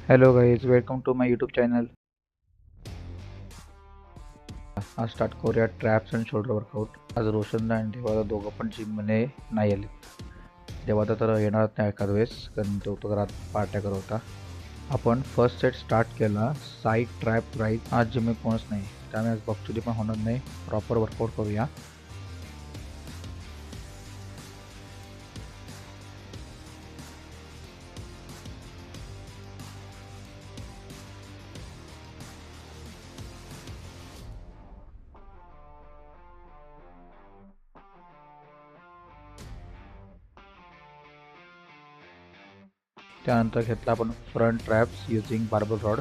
Hello guys, welcome to my YouTube channel. आज start करूया traps and shoulder workout. आज रोशनदा आणि देवादा दोघं पण जिममध्ये नाही आले. देवादा तर येणारच नाही एखाद वेळेस, कारण तो तर घरात पार्ट्या करत होता. आपण फर्स्ट सेट स्टार्ट केला साईड ट्रॅप राईज. आज जिम कोणच नाही, त्यामुळे आज बॉक्सुली पण होणार नाही. प्रॉपर वर्कआउट करूया. त्यानंतर घेतला आपण front traps using barbell rod.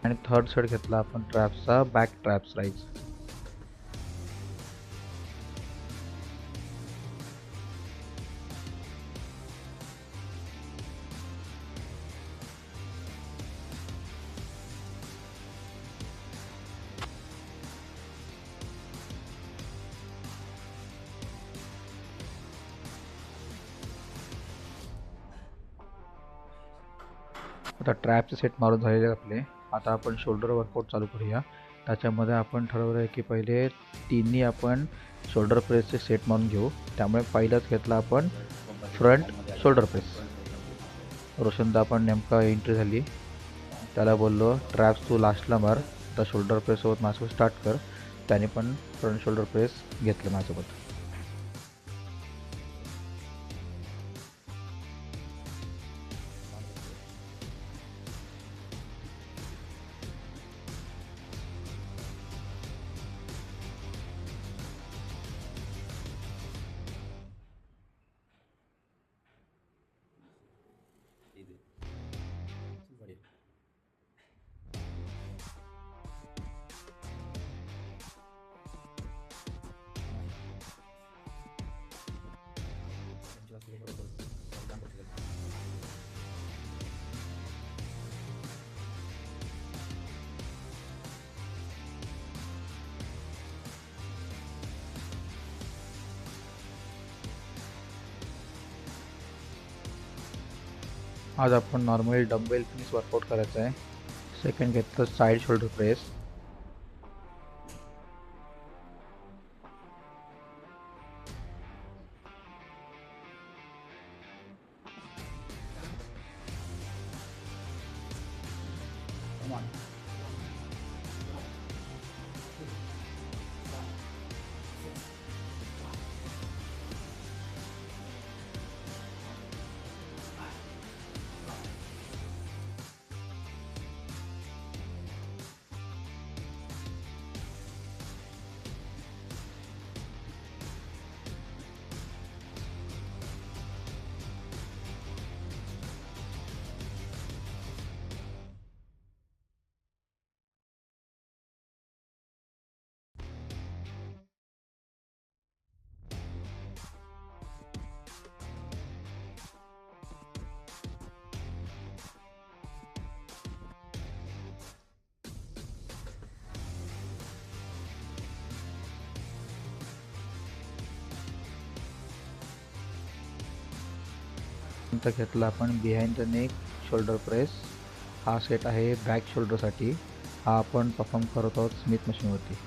आणि थर्ड सेट घेतला आपण ट्रॅप्सचा बॅक ट्रॅप्स राईज. आता ट्रॅपचे सेट मारून झालेले आपले. आता आपण शोल्डर वर्कआउट चालू करूया. त्याच्यामध्ये आपण ठरवलं आहे की पहिले तिन्ही आपण शोल्डर प्रेसचे सेट मारून घेऊ. त्यामुळे पहिलाच घेतला आपण फ्रंट शोल्डर प्रेस. रोशनदा पण नेमका एंट्री झाली. त्याला बोललो ट्रॅप्स तू लास्टला मार, आता शोल्डर प्रेससोबत माझ्यासोबत स्टार्ट कर. त्याने पण फ्रंट शोल्डर प्रेस घेतलं माझ्यासोबत. आज आपण नॉर्मली डंबेल फिनिश वर्कआउट करायचं आहे. सेकंड घेतलं साईड शोल्डर प्रेस. नंतर घेतला आपण behind the neck shoulder press. हा सेट आहे बॅक शोल्डरसाठी. हा आपण परफॉर्म करत आहोत स्मिथ मशीनवरती.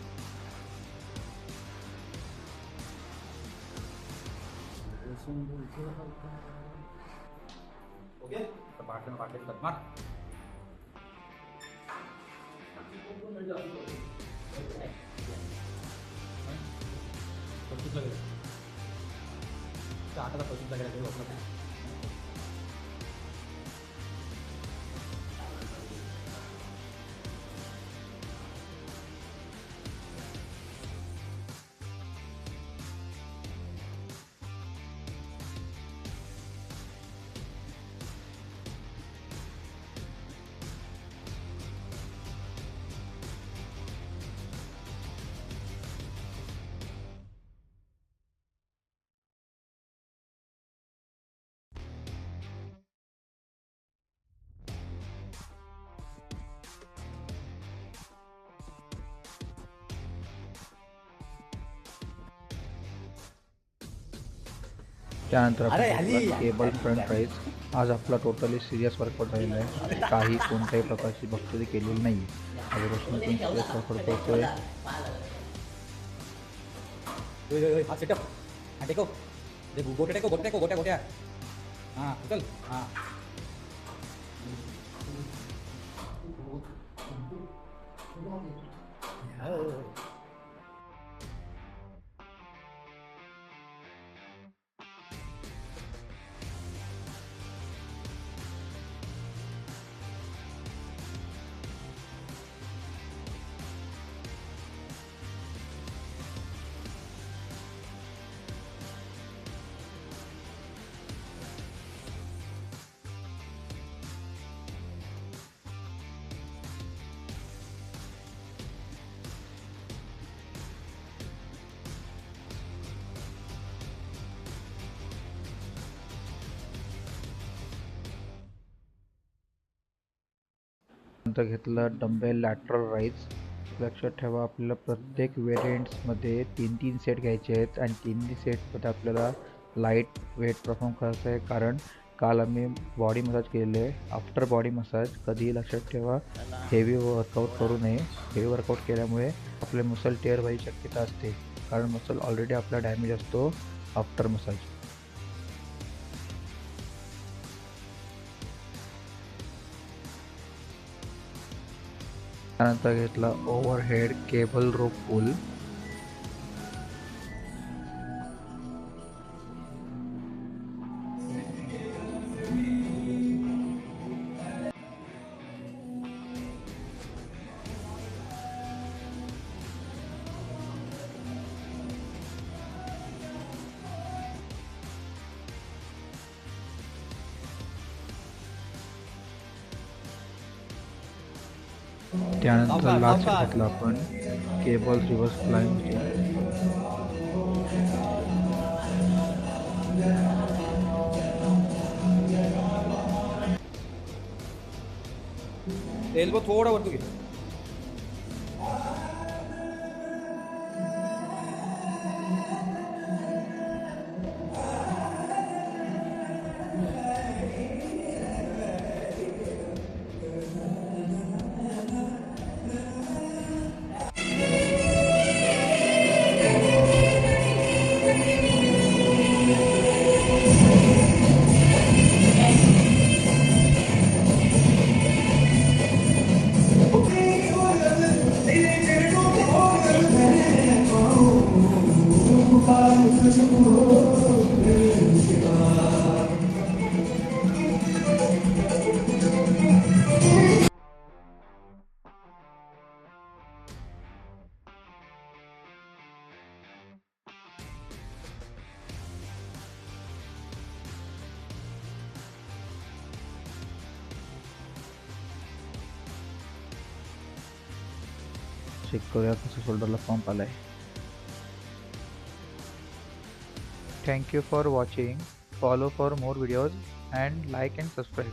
त्यानंतर आपण घेतला केबल फ्रंट राईज. आज आपला टोटली सिरियस वर्कआउट झालेला आहे. काही कोणत्याही प्रकारची भक्ती केलेली नाही. आजपासून आपण सिरियस वर्कआउट करतोय. हात सेटअप हा टेको दे गोट्या टेको गोट्या टेको गोट्या गोट्या हां चल हां नंतर घेतलं डंबेल लॅटरल राईज. लक्षात ठेवा आपल्याला प्रत्येक व्हेरियंट्समध्ये 3-3 सेट घ्यायचे आहेत आणि 3 सेटमध्ये आपल्याला लाईट वेट परफॉर्म करायचं आहे. कारण काल आम्ही बॉडी मसाज केलेले आहे. आफ्टर बॉडी मसाज कधीही लक्षात ठेवा हेवी वर्कआउट करू नये. हेवी वर्कआउट केल्यामुळे आपले मसल टेअर व्हायची शक्यता असते, कारण मसल ऑलरेडी आपला डॅमेज असतो आफ्टर मसाज. त्यानंतर घेतला ओव्हरहेड केबल रोप पुल. त्यानंतर लास्ट घेतला आपण cable reverse flying machine. Elbow थोडा वरती घे. चेक करूया कसं शोल्डरला पंप आलाय. Thank you for watching. Follow for more videos and like and subscribe.